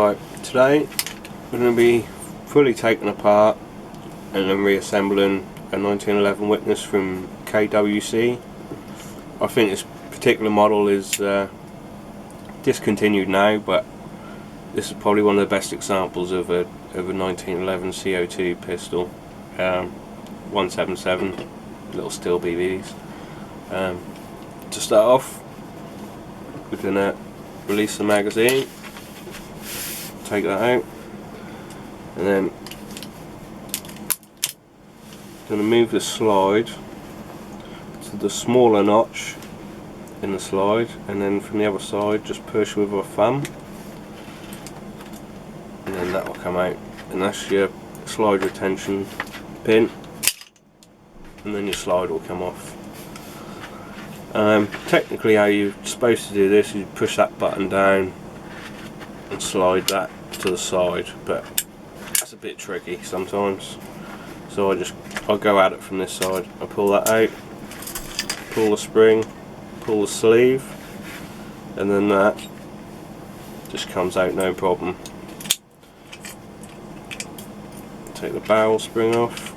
Right, today we're going to be fully taking apart and then reassembling a 1911 Witness from KWC. I think this particular model is discontinued now, but this is probably one of the best examples of a 1911 CO2 pistol. 177 little steel BBs. To start off, we're going to release the magazine, take that out, and then going to move the slide to the smaller notch in the slide, and then from the other side just push with a thumb, and then that will come out, and that's your slide retention pin, and then your slide will come off. Technically how you're supposed to do this, you push that button down and slide that to the side, but that's a bit tricky sometimes, so I'll go at it from this side. I pull that out, pull the spring, pull the sleeve, and then that just comes out no problem. Take the barrel spring off,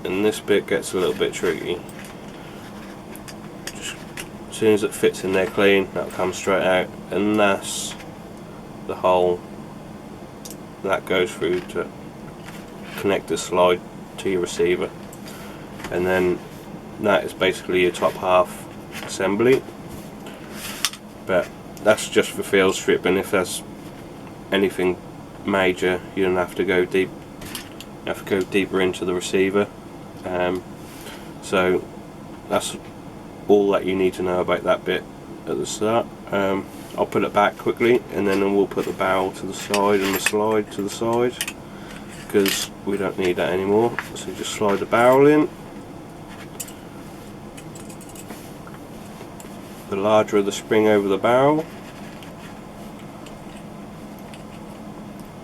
and this bit gets a little bit tricky. As soon as it fits in there clean, that'll come straight out, and that's the hole that goes through to connect the slide to your receiver, and then that is basically your top half assembly. But that's just for field stripping. If there's anything major, you don't have to go deep. You have to go deeper into the receiver. So that's all that you need to know about that bit at the start. I'll put it back quickly, and then we'll put the barrel to the side and the slide to the side, because we don't need that anymore. So just slide the barrel in. The larger of the spring over the barrel.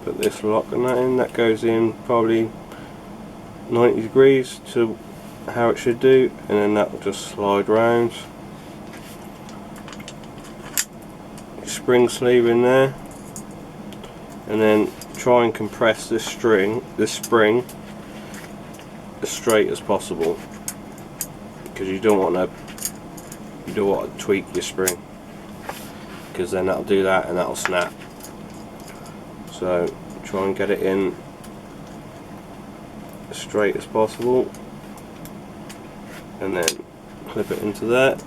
Put this lock and that in. That goes in probably 90 degrees to how it should do, and then that will just slide round. Your spring sleeve in there, and then try and compress this spring as straight as possible, because you don't want to tweak your spring, because then that'll do that and that'll snap. So try and get it in as straight as possible, and then clip it into that,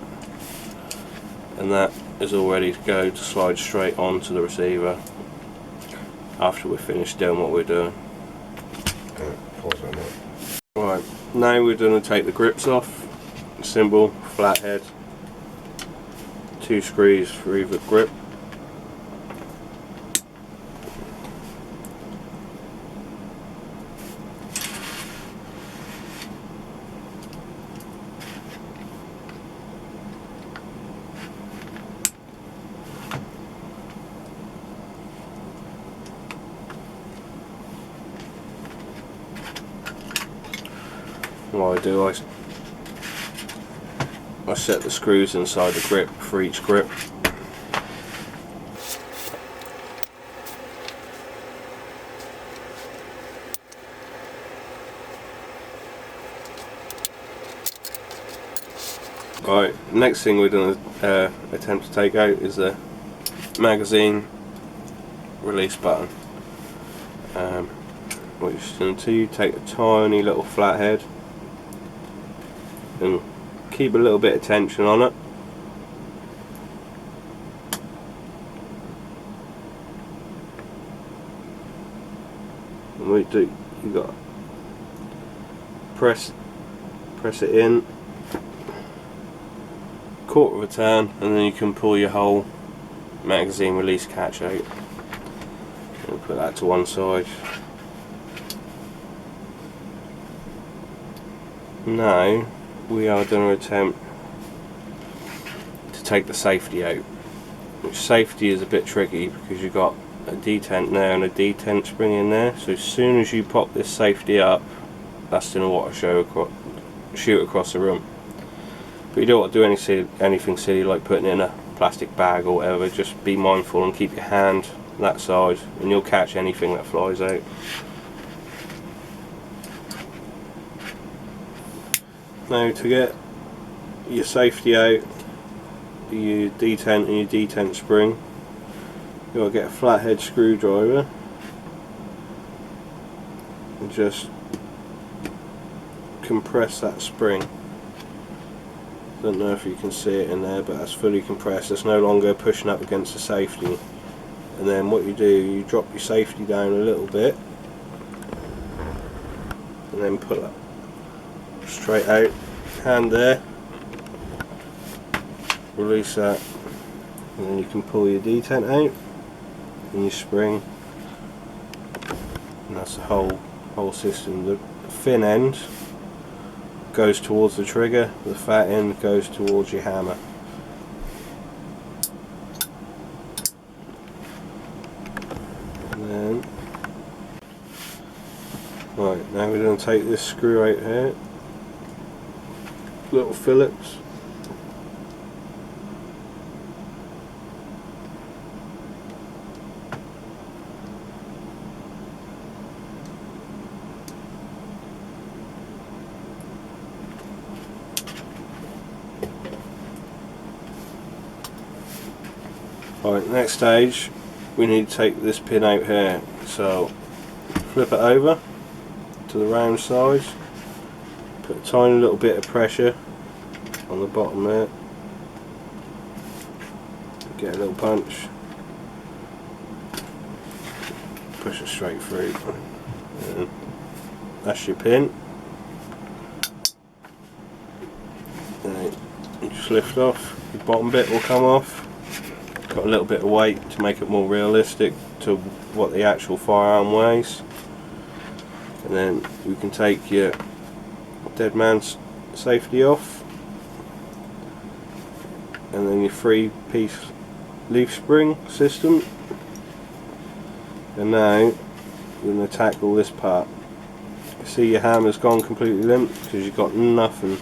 and that is all ready to go to slide straight onto the receiver after we're finished doing what we're doing. Right, now we're going to take the grips off. Simple, flathead, 2 screws for either grip. What I do, I set the screws inside the grip for each grip. Right, next thing we're going to attempt to take out is the magazine release button. What you're just going to do, take a tiny little flathead and keep a little bit of tension on it. And what you do, you got to press it in, quarter of a turn, and then you can pull your whole magazine release catch out. And put that to one side. Now we are going to attempt to take the safety out, which safety is a bit tricky because you've got a detent there and a detent spring in there, so as soon as you pop this safety up, that's going to want to shoot across the room. But you don't want to do anything silly like putting in a plastic bag or whatever, just be mindful and keep your hand that side and you'll catch anything that flies out. Now to get your safety out, your detent and your detent spring, you've got to get a flathead screwdriver and just compress that spring. Don't know if you can see it in there, but that's fully compressed. It's no longer pushing up against the safety. And then what you do, you drop your safety down a little bit and then pull it straight out, hand there, release that, and then you can pull your detent out and your spring, and that's the whole system. The thin end goes towards the trigger, the fat end goes towards your hammer. And then, right, now we're going to take this screw out here, little Phillips. Right, next stage we need to take this pin out here, so flip it over to the round side, put a tiny little bit of pressure on the bottom there, get a little punch, push it straight through, and that's your pin. And you just lift off, the bottom bit will come off. Got a little bit of weight to make it more realistic to what the actual firearm weighs, and then you can take your dead man's safety off, and then your 3-piece leaf spring system, and now you're going to tackle this part. You see your hammer's gone completely limp because you've got nothing.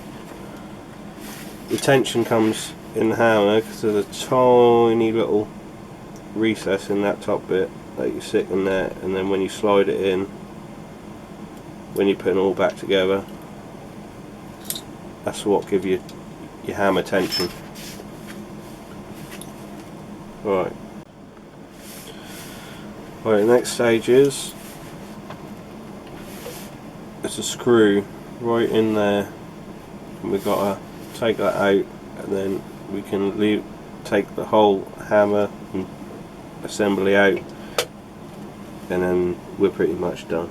The tension comes in the hammer because there's a tiny little recess in that top bit that you sit in there, and then when you slide it in, when you put it all back together, that's what gives you your hammer tension. Right, the next stage is it's a screw right in there, and we've got to take that out, and then we can take the whole hammer and assembly out, and then we're pretty much done.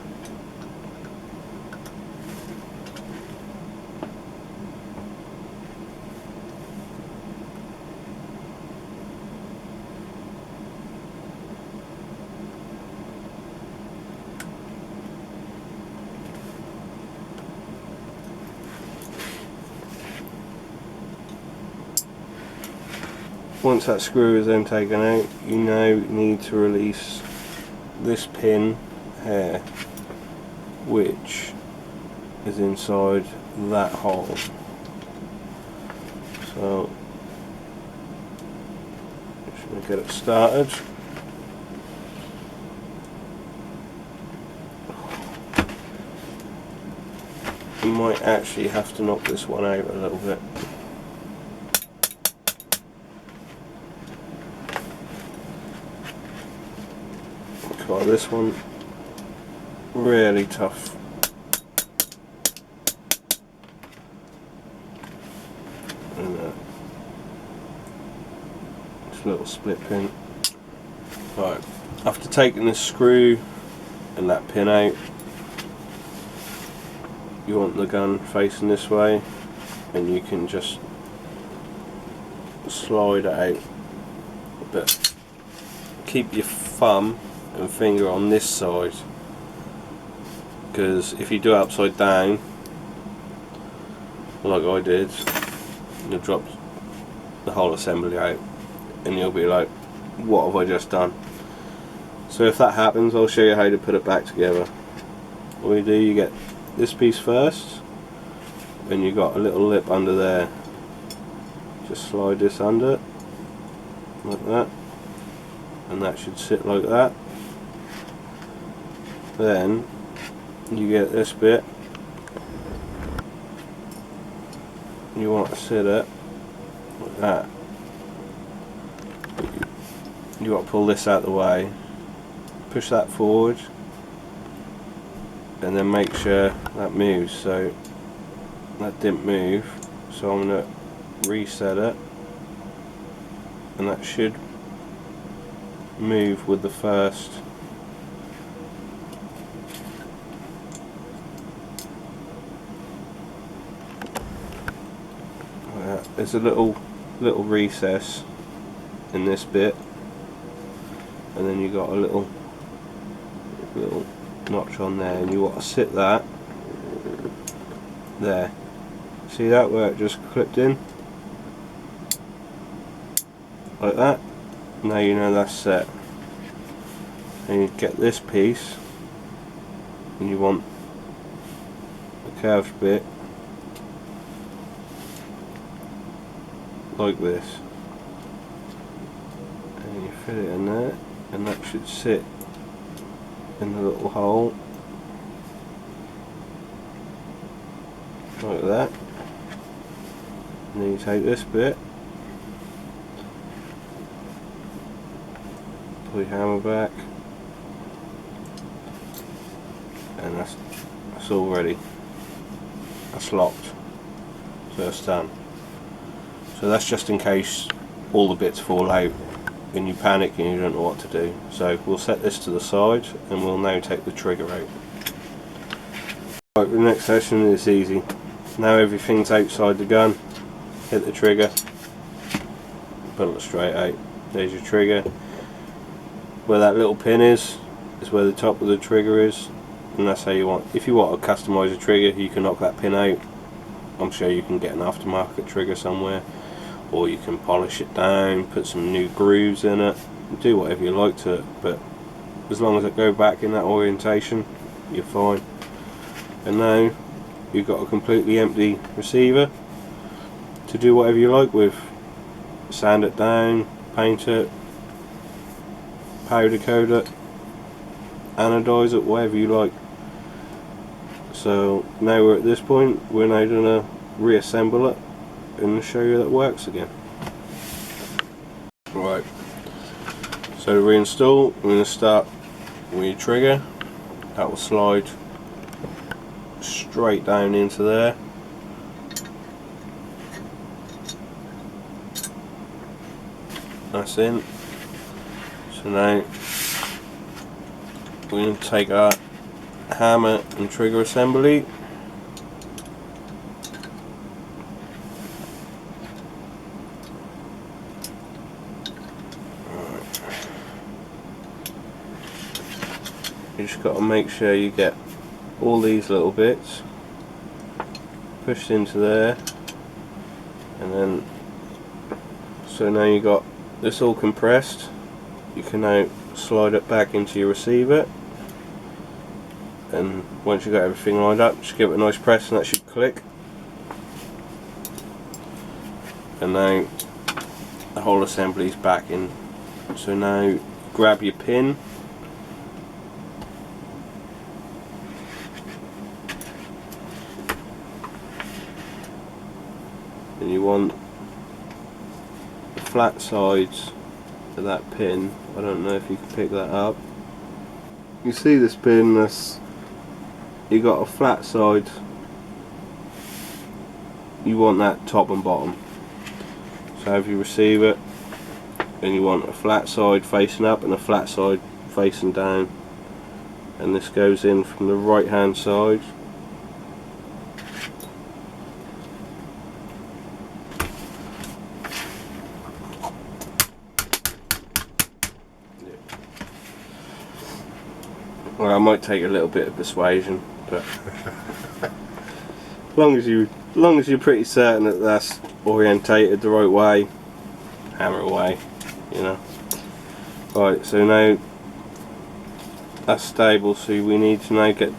Once that screw is then taken out, you now need to release this pin here, which is inside that hole. So just going to get it started. You might actually have to knock this one out a little bit. Try this one, really tough. And this little split pin. Right, after taking this screw and that pin out, you want the gun facing this way, and you can just slide it out, but keep your thumb and finger on this side, because if you do it upside down like I did, you'll drop the whole assembly out and you'll be like, what have I just done? So if that happens, I'll show you how to put it back together. What you do, you get this piece first, and you got a little lip under there, just slide this under, like that, and that should sit like that. Then you get this bit, you want to sit it like that. You got to pull this out of the way, push that forward, and then make sure that moves. So that didn't move, so I'm going to reset it, and that should move with the first. There's a little recess in this bit, and then you got a little notch on there, and you want to sit that there. See that, where it just clipped in like that? Now you know that's set. And you get this piece, and you want the curved bit like this, and you fit it in there, and that should sit in the little hole like that. And then you take this bit, pull your hammer back, and that's all ready. That's locked, so that's done. So that's just in case all the bits fall out and you panic and you don't know what to do. So we'll set this to the side, and we'll now take the trigger out. Right, the next session is easy. Now everything's outside the gun, hit the trigger, pull it straight out. There's your trigger. Where that little pin is where the top of the trigger is, and that's how you want. If you want to customise a trigger, you can knock that pin out. I'm sure you can get an aftermarket trigger somewhere, or you can polish it down, put some new grooves in it, do whatever you like to it, but as long as it go back in that orientation, you're fine. And now you've got a completely empty receiver to do whatever you like with. Sand it down, paint it, powder coat it, anodise it, whatever you like. So now we're at this point, we're now going to reassemble it and show you that it works again. Right, so to reinstall, we're going to start with your trigger. That will slide straight down into there. That's in. So now we're going to take our hammer and trigger assembly, you just got to make sure you get all these little bits pushed into there, and then so now you got this all compressed. You can now slide it back into your receiver, and once you've got everything lined up, just give it a nice press and that should click. And now the whole assembly is back in. So now grab your pin, and you want the flat sides of that pin. I don't know if you can pick that up. You see this pin, you got a flat side, you want that top and bottom. So if you receive it, and you want a flat side facing up and a flat side facing down, and this goes in from the right hand side. Well, I might take a little bit of persuasion, but as long as you're pretty certain that that's orientated the right way, hammer away, you know. Right, so now that's stable, so we need to now get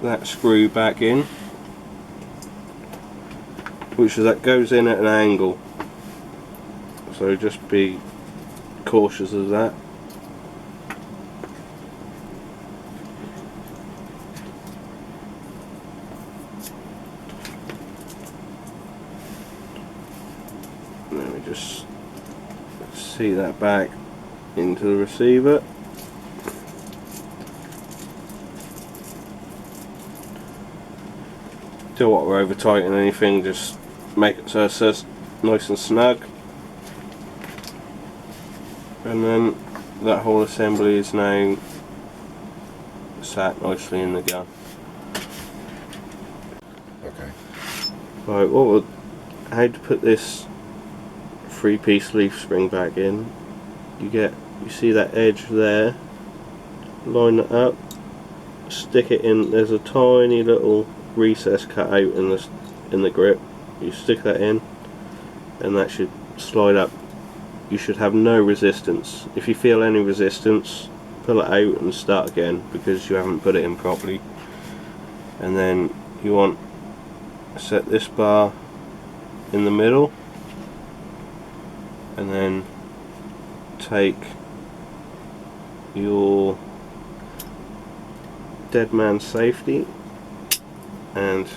that screw back in, which is that goes in at an angle. So just be cautious of that. Let me just see that back into the receiver. Don't want to over tighten anything, just make it so it says nice and snug. And then that whole assembly is now sat nicely in the gun. Okay. Right, how to put this 3-piece leaf spring back in? You see that edge there, line it up, stick it in. There's a tiny little recess cut out in the grip. You stick that in and that should slide up. You should have no resistance. If you feel any resistance, pull it out and start again, because you haven't put it in properly. And then you want to set this bar in the middle, and then take your dead man safety, and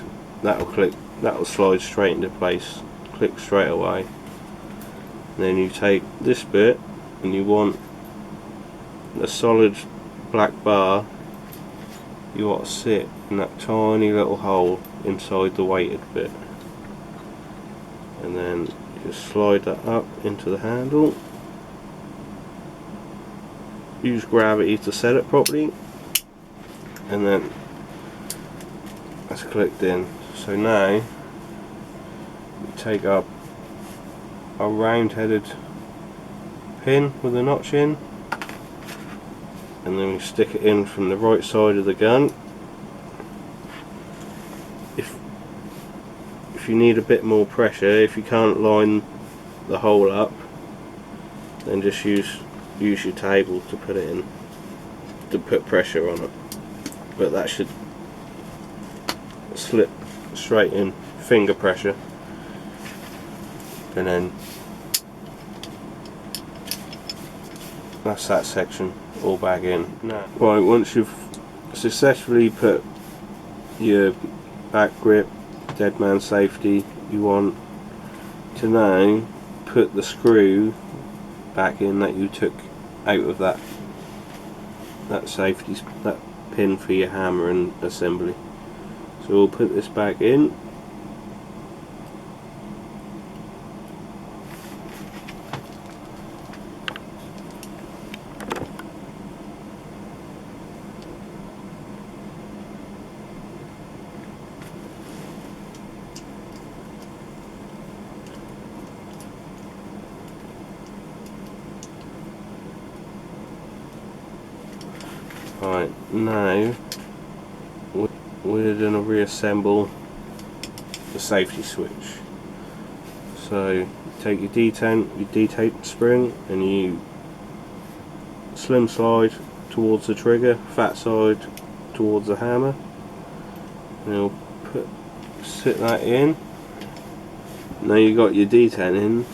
that'll slide straight into place, click straight away. And then you take this bit and you want the solid black bar, you want to sit in that tiny little hole inside the weighted bit, and then you just slide that up into the handle. Use gravity to set it properly, and then that's clicked in. So now you take up a round headed pin with a notch in, and then we stick it in from the right side of the gun. If you need a bit more pressure, if you can't line the hole up, then just use your table to put it in, to put pressure on it. But that should slip straight in, finger pressure, and then that's that section all back in. Right, once you've successfully put your back grip, dead man safety, you want to now put the screw back in that you took out of that safety, that pin for your hammer and assembly. So we'll put this back in. Right, now we're going to reassemble the safety switch. So take your detent spring and you slim slide towards the trigger, fat side towards the hammer, and you'll sit that in. Now you got your detent in,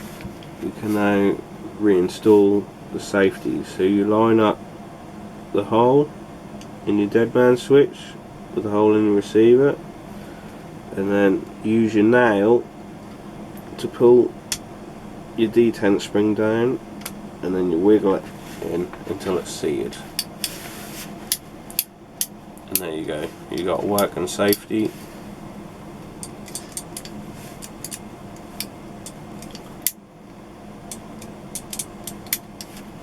you can now reinstall the safety. So you line up the hole in your dead man switch with the hole in the receiver, and then use your nail to pull your detent spring down, and then you wiggle it in until it's seated. And there you go, you got working safety.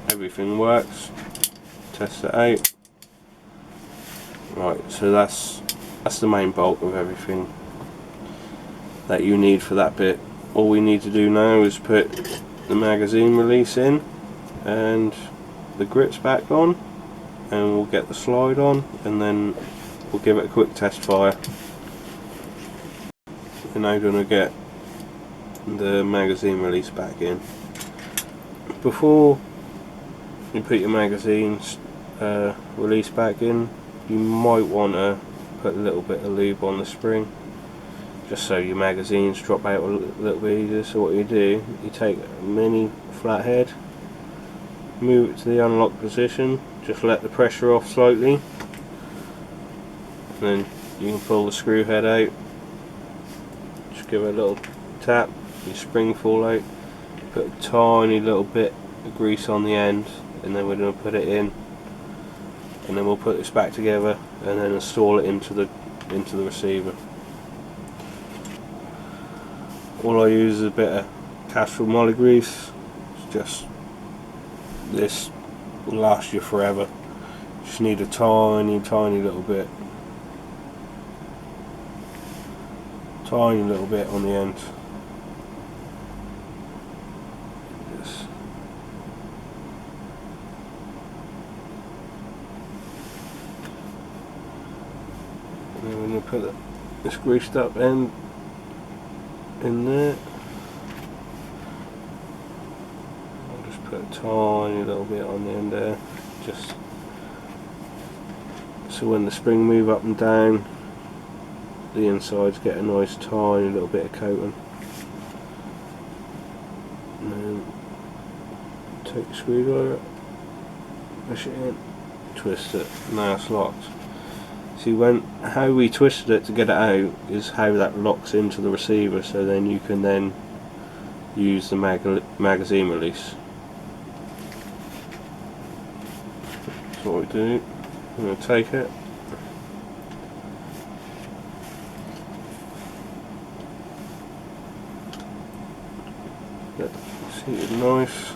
Everything works. Test it out. Right, so that's the main bulk of everything that you need for that bit. All we need to do now is put the magazine release in and the grips back on, and we'll get the slide on, and then we'll give it a quick test fire. We're now going to get the magazine release back in. Before you put your magazines release back in, you might want to put a little bit of lube on the spring, just so your magazines drop out a little bit easier. So what you do, you take a mini flathead move it to the unlock position, just let the pressure off slightly, and then you can pull the screw head out, just give it a little tap, your spring fall out, put a tiny little bit of grease on the end, and then we're going to put it in, and then we'll put this back together and then install it into the receiver. All I use is a bit of Castrol moly grease. It's just, this will last you forever. Just need a tiny little bit, on the end. Yes. And then we're going to put this greased up end in there. I'll just put a tiny little bit on the end there, just so when the spring move up and down, the insides get a nice tiny little bit of coating. And then take the screwdriver, push it in, twist it, now it's locked. See, how we twisted it to get it out is how that locks into the receiver, so then you can then use the magazine release. That's what we do. I'm going to take it, see it's nice,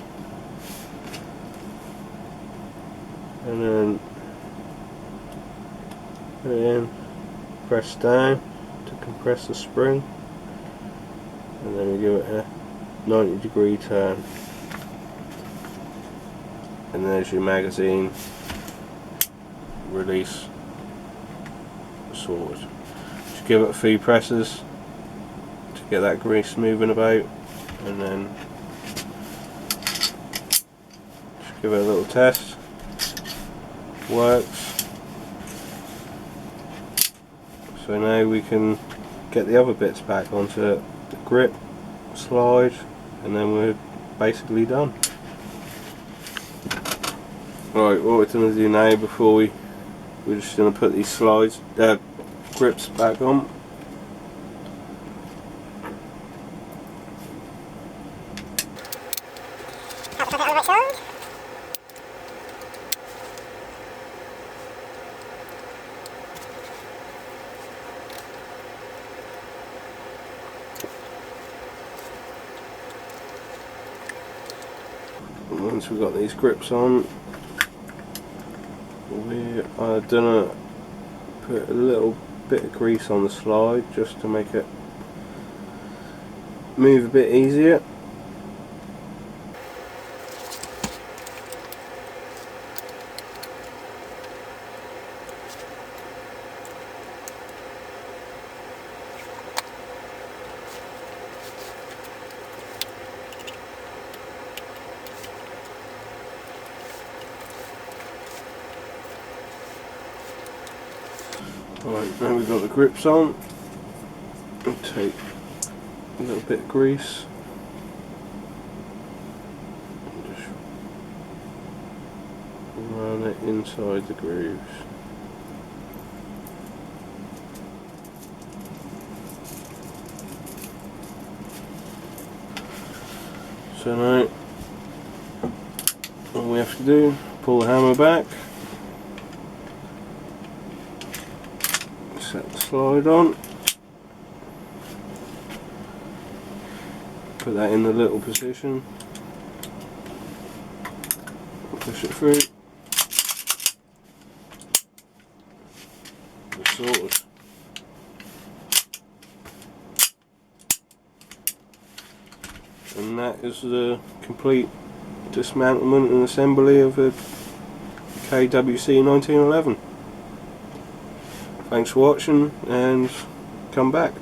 and then put it in, press down to compress the spring, and then we give it a 90-degree turn, and there's your magazine release sorted. Just give it a few presses to get that grease moving about, and then just give it a little test. Works. So now we can get the other bits back onto the grip, slide, and then we're basically done. Right, what we're going to do now, before we're just going to put these grips back on. And once we've got these grips on, we are gonna put a little bit of grease on the slide just to make it move a bit easier. Right, now we've got the grips on, we'll take a little bit of grease and just run it inside the grooves. So now all we have to do, pull the hammer back, set the slide on, put that in the little position, push it through, and sorted. And that is the complete dismantlement and assembly of a KWC 1911. Thanks for watching, and come back.